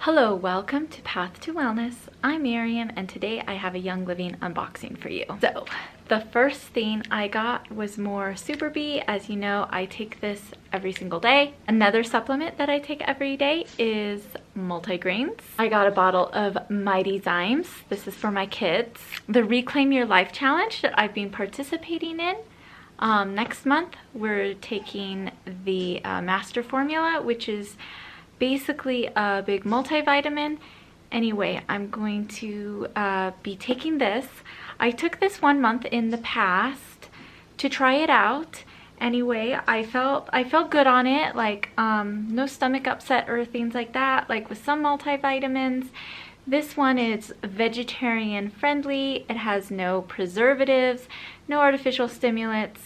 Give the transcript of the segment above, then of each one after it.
Hello, welcome to Path to Wellness. I'm Miriam and today I have a Young Living unboxing for you. So the first thing I got was more Super Bee. As you know, I take this every single day. Another supplement that I take every day is multigreens. I got a bottle of Mighty Zymes. This is for my kids. The Reclaim Your Life Challenge that I've been participating in. Next month we're taking the Master Formula, which is basically a big multivitamin. Anyway, I'm going to be taking this. I took this 1 month in the past to try it out. Anyway, I felt good on it, like no stomach upset or things like that, like with some multivitamins. This one is vegetarian friendly. It has no preservatives, no artificial stimulants.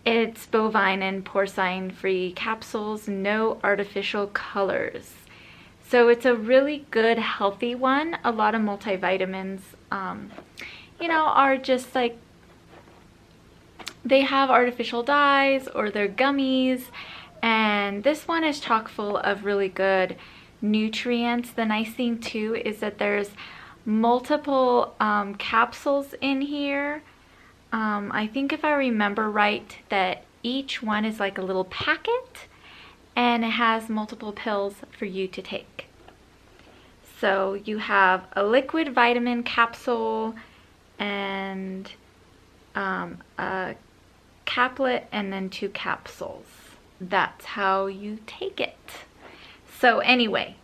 It's bovine and porcine free capsules, no artificial colors. So it's a really good, healthy one. A lot of multivitamins, are just like, they have artificial dyes or they're gummies. And this one is chock full of really good nutrients. The nice thing too is that there's multiple capsules in here. I think if I remember right that each one is like a little packet and it has multiple pills for you to take. So you have a liquid vitamin capsule and a caplet and then 2 capsules. That's how you take it. So anyway,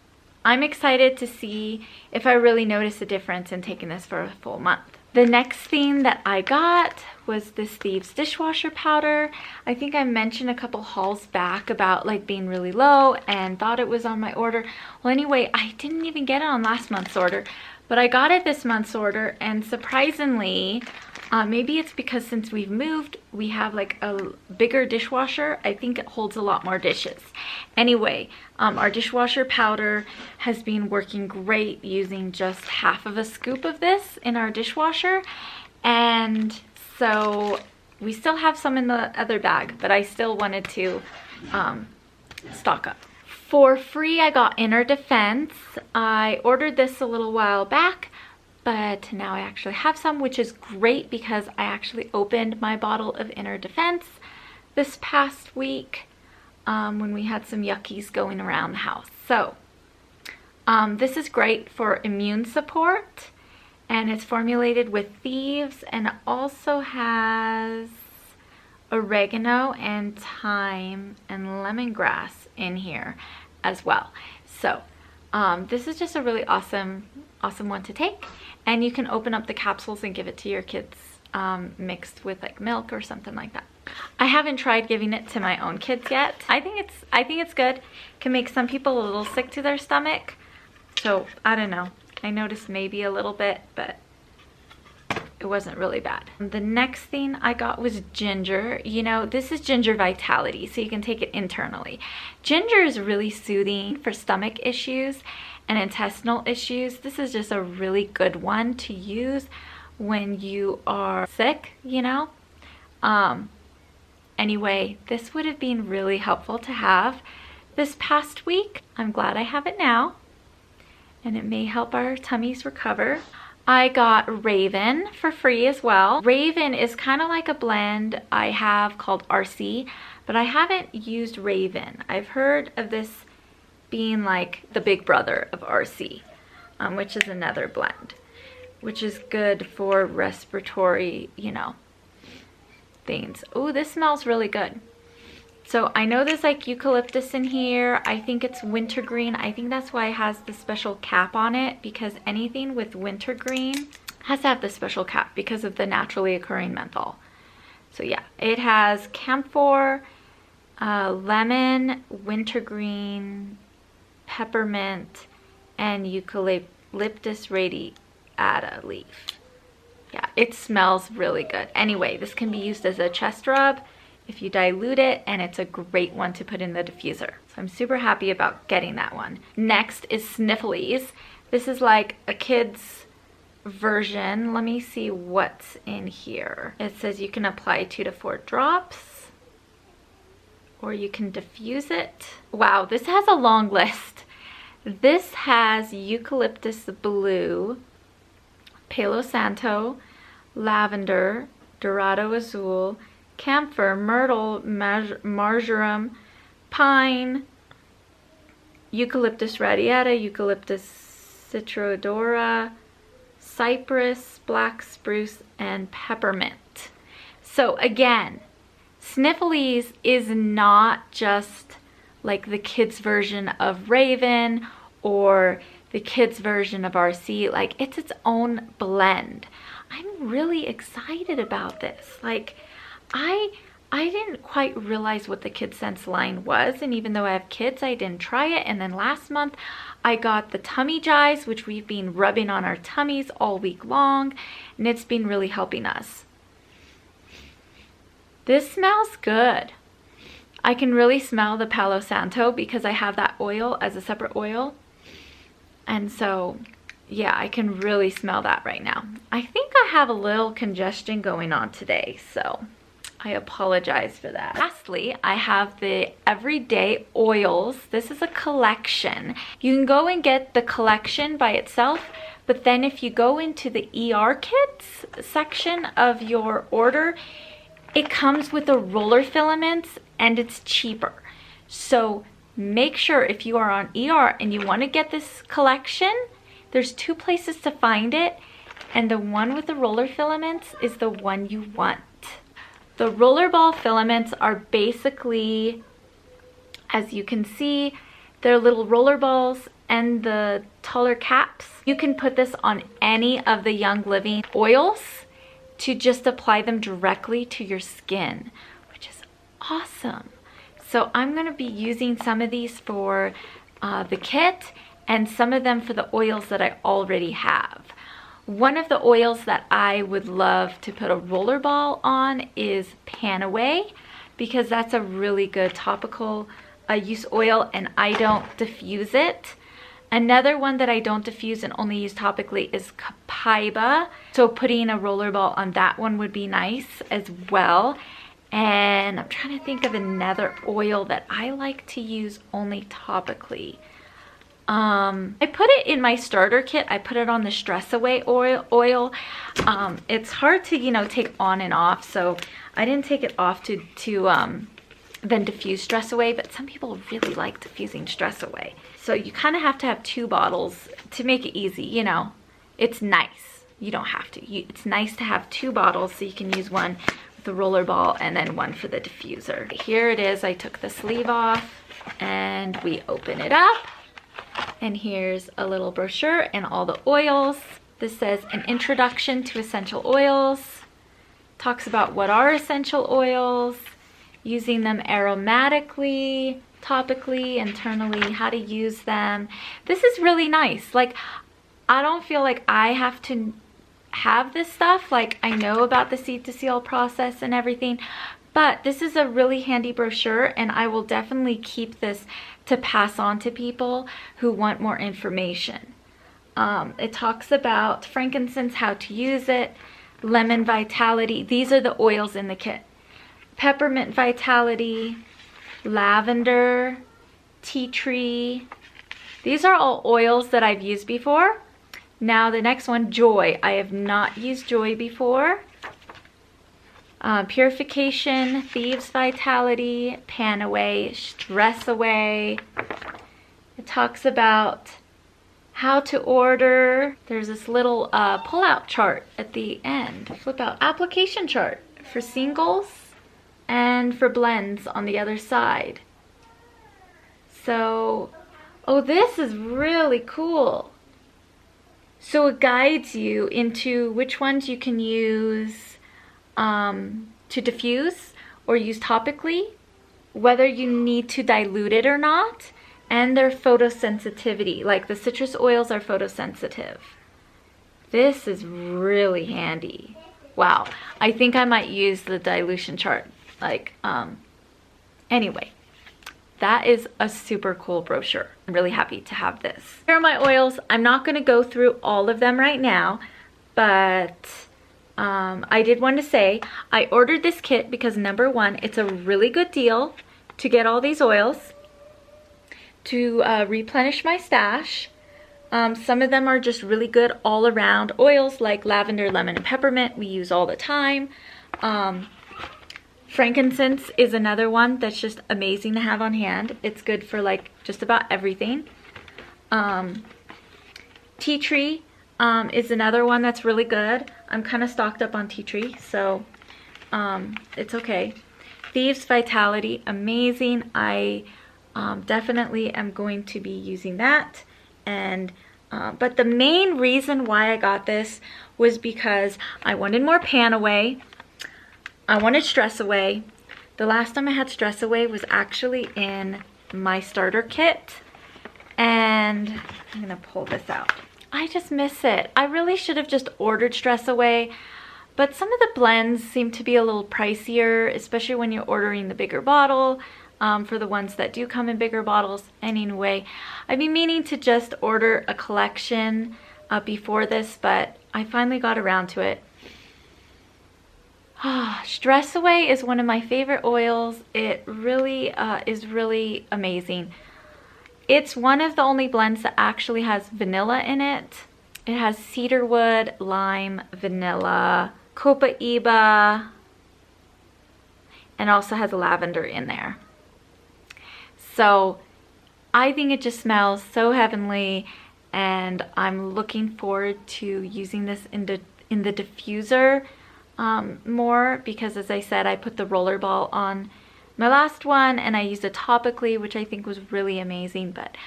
I'm excited to see if I really notice a difference in taking this for a full month. The next thing that I got was this Thieves dishwasher powder. I think I mentioned a couple hauls back about like being really low and thought it was on my order. Well, anyway, I didn't even get it on last month's order, but I got it this month's order, and surprisingly, maybe it's because since we've moved, we have like a bigger dishwasher. I think it holds a lot more dishes. Anyway, our dishwasher powder has been working great using just half of a scoop of this in our dishwasher. And so we still have some in the other bag, but I still wanted to stock up. For free, I got Inner Defense. I ordered this a little while back, but now I actually have some, which is great because I actually opened my bottle of Inner Defense this past week when we had some yuckies going around the house. So this is great for immune support, and it's formulated with Thieves, and it also has oregano and thyme and lemongrass in here as well. So this is just a really awesome one to take, and you can open up the capsules and give it to your kids mixed with like milk or something like that. I haven't tried giving it to my own kids yet. I think it's good. It can make some people a little sick to their stomach, so I don't know. I noticed maybe a little bit, but it wasn't really bad. The next thing I got was ginger. You know, this is Ginger Vitality, so you can take it internally. Ginger is really soothing for stomach issues and intestinal issues. This is just a really good one to use when you are sick, Anyway, this would have been really helpful to have this past week. I'm glad I have it now, and it may help our tummies recover. I got Raven for free as well. Raven is kind of like a blend I have called RC, but I haven't used Raven. I've heard of this being like the big brother of RC, which is another blend, which is good for respiratory, things. Oh, this smells really good. So I know there's like eucalyptus in here. I think it's wintergreen. I think that's why it has the special cap on it, because anything with wintergreen has to have the special cap because of the naturally occurring menthol. So yeah, it has camphor, lemon, wintergreen, peppermint, and eucalyptus radiata leaf. Yeah, it smells really good. Anyway, this can be used as a chest rub if you dilute it, and it's a great one to put in the diffuser. So I'm super happy about getting that one. Next is Snifflies. This is like a kid's version. Let me see what's in here. It says you can apply 2 to 4 drops. or you can diffuse it. Wow, this has a long list. This has eucalyptus blue, Palo Santo, lavender, dorado azul, camphor, myrtle, marjoram, pine, eucalyptus radiata, eucalyptus citrodora, cypress, black spruce, and peppermint. So again, Sniffles is not just like the kids version of Raven or the kids version of RC. Like, it's its own blend. I'm really excited about this. Like, I didn't quite realize what the Kids Sense line was, and even though I have kids, I didn't try it. And then last month I got the Tummy Jives, which we've been rubbing on our tummies all week long, and it's been really helping us. This smells good. I can really smell the Palo Santo because I have that oil as a separate oil. And so, yeah, I can really smell that right now. I think I have a little congestion going on today, so I apologize for that. Lastly, I have the Everyday Oils. This is a collection. You can go and get the collection by itself, but then if you go into the ER kits section of your order, it comes with the roller filaments and it's cheaper. So make sure if you are on ER and you want to get this collection, there's 2 places to find it, and the one with the roller filaments is the one you want. The rollerball filaments are basically, as you can see, they're little roller balls and the taller caps. You can put this on any of the Young Living oils to just apply them directly to your skin, which is awesome. So I'm going to be using some of these for the kit and some of them for the oils that I already have. One of the oils that I would love to put a roller ball on is Pathtowell, because that's a really good topical use oil and I don't diffuse it. Another one that I don't diffuse and only use topically is Copaiba. So putting a roller ball on that one would be nice as well. And I'm trying to think of another oil that I like to use only topically. I put it in my starter kit. I put it on the Stress Away oil. It's hard to, you know, take on and off. So I didn't take it off to then diffuse Stress Away, but some people really like diffusing Stress Away. So you kind of have to have 2 bottles to make it easy, you know. It's nice. You don't have to. It's nice to have 2 bottles so you can use one with the roller ball and then one for the diffuser. Here it is. I took the sleeve off and we open it up. And here's a little brochure and all the oils. This says an introduction to essential oils. Talks about what are essential oils, using them aromatically, topically, internally, how to use them. This is really nice. Like, I don't feel like I have to have this stuff. Like, I know about the seed to seal process and everything, but this is a really handy brochure and I will definitely keep this to pass on to people who want more information. It talks about frankincense, how to use it, lemon vitality. These are the oils in the kit. Peppermint vitality, lavender, tea tree. These are all oils that I've used before. Now the next one, joy. I have not used joy before. Purification, thieves vitality, pan away, stress away. It talks about how to order. There's this little pull-out chart at the end, flip out application chart for singles and for blends on the other side. So, oh, this is really cool. So it guides you into which ones you can use to diffuse or use topically, whether you need to dilute it or not, and their photosensitivity. Like the citrus oils are photosensitive. This is really handy. Wow, I think I might use the dilution chart. Like, anyway, that is a super cool brochure. I'm really happy to have this. Here are my oils. I'm not going to go through all of them right now, but I did want to say I ordered this kit because number one, it's a really good deal to get all these oils to replenish my stash. Some of them are just really good all around oils, like lavender, lemon, and peppermint we use all the time. Frankincense is another one that's just amazing to have on hand. It's good for like just about everything. Tea tree is another one that's really good. I'm kind of stocked up on tea tree, so it's okay. Thieves Vitality, amazing. I definitely am going to be using that. And but the main reason why I got this was because I wanted more pan away. I wanted stress away. The last time I had stress away was actually in my starter kit. And I'm gonna pull this out. I just miss it. I really should have just ordered stress away, but some of the blends seem to be a little pricier, especially when you're ordering the bigger bottle. For the ones that do come in bigger bottles. Anyway, I've been meaning to just order a collection before this, but I finally got around to it. Stress Away is one of my favorite oils. It really is really amazing. It's one of the only blends that actually has vanilla in it. It has cedarwood, lime, vanilla, copaiba, and also has lavender in there. So I think it just smells so heavenly, and I'm looking forward to using this in the diffuser more, because as I said, I put the rollerball on my last one and I used it topically, which I think was really amazing, but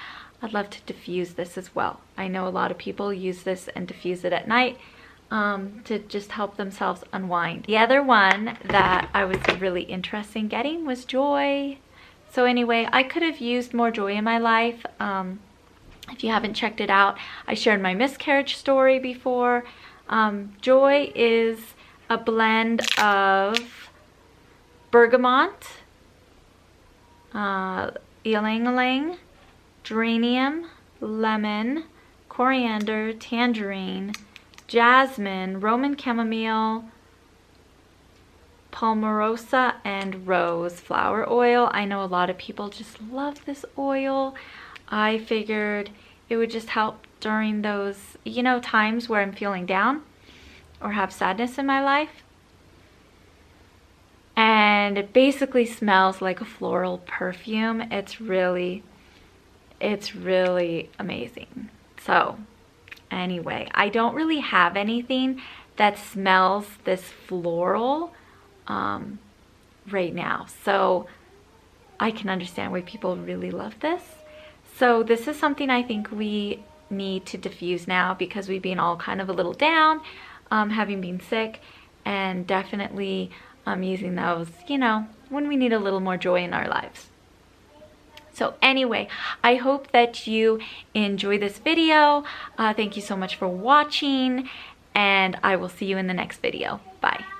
I'd love to diffuse this as well. I know a lot of people use this and diffuse it at night to just help themselves unwind. The other one that I was really interested in getting was Joy. So anyway, I could have used more joy in my life. If you haven't checked it out, I shared my miscarriage story before. Joy is a blend of bergamot, ylang-ylang, geranium, lemon, coriander, tangerine, jasmine, Roman chamomile, palmarosa, and rose flower oil. I know a lot of people just love this oil. I figured it would just help during those, you know, times where I'm feeling down or have sadness in my life. And it basically smells like a floral perfume. It's really amazing. So anyway, I don't really have anything that smells this floral right now, so I can understand why people really love this. So this is something I think we need to diffuse now, because we've been all kind of a little down, having been sick, and definitely using those, you know, when we need a little more joy in our lives. So anyway, I hope that you enjoy this video. Thank you so much for watching, and I will see you in the next video. Bye.